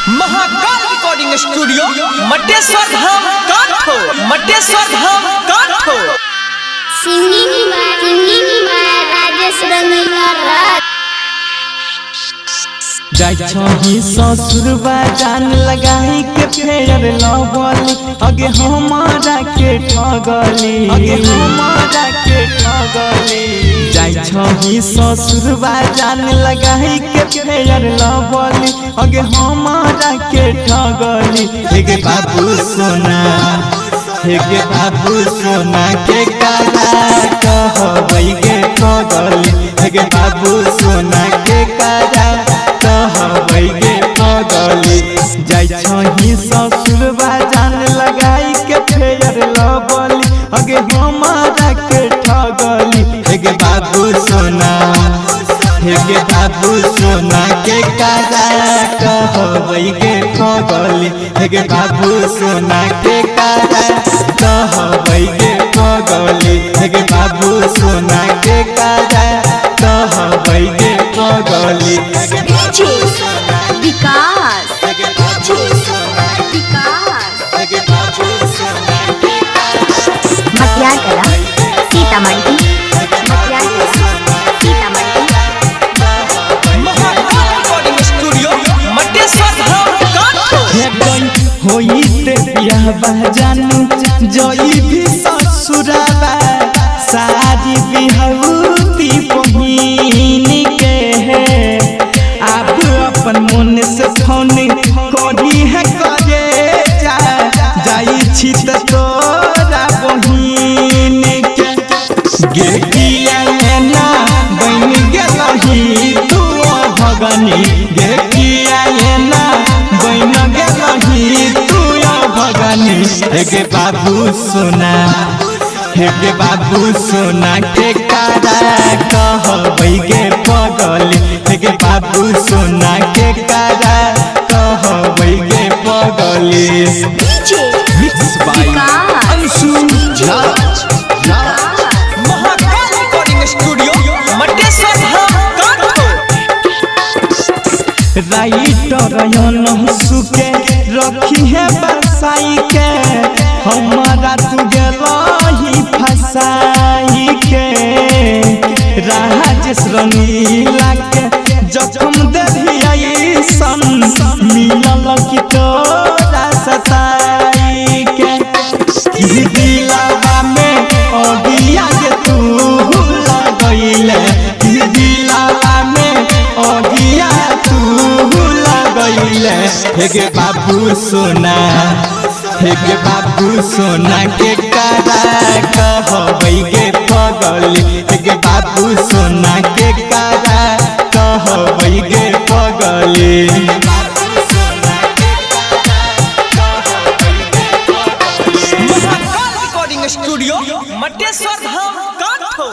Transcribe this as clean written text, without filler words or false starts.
Mahakal recording studio Mateshwar Dham Katho singing by Rajesh Rangila जाई ससुरबा जान लगाई के फेर लवली अगे हमारा के ठगली जाई ससुरबा जान लगाई के फेर लवली अगे हमारा के ठगली हे बाबू सोना के काला कहबै गे ठगली हे बाबू सोना के काला कहबै गे ठगली जाई ससुरबा जान लगाई के फेर लवली अगे हमारा के ठगली हे बाबू सोना के काला कहबै गे ठगली हे बाबू सोना के काला कहबै गे ठगली हे बाबू सोना के काला कहबै गे ठगली विकास मटियाला सीतामढ़ी महाकाल रिकॉर्डिंग स्टूडियो मटेश्वर धाम काठो होई ते बियाह जानू जई भी ससुराबा सारी बिहौती पहिन के आप अपन मन से फोन करी है करे जाई छी त तोरा बहिन के गे किया ना बन गेलही तू भगनी गे किया ना बन गेलही तू भगनी हे बाबू सोना के कारा कहबै गे पगली हे बाबू सोना के कारा कहबै गे पगली mix by Anshu Mahakal recording studio Mateshwar Dham Katho writer सुके रखी है बसाई के हमारा तू गेलही फसाई के राजेश रंगीला के जखम देही सन मिलल की तोरा सताई के दिलावा में अगिया के तू लगैले दिलावा में अगिया तू लगैले हे बाबू सोना के कारा कहबै गे पगली हे बाबू सोना के कारा कहबै गे पगली महाकाल रिकॉर्डिंग स्टूडियो मटेश्वर धाम काठो।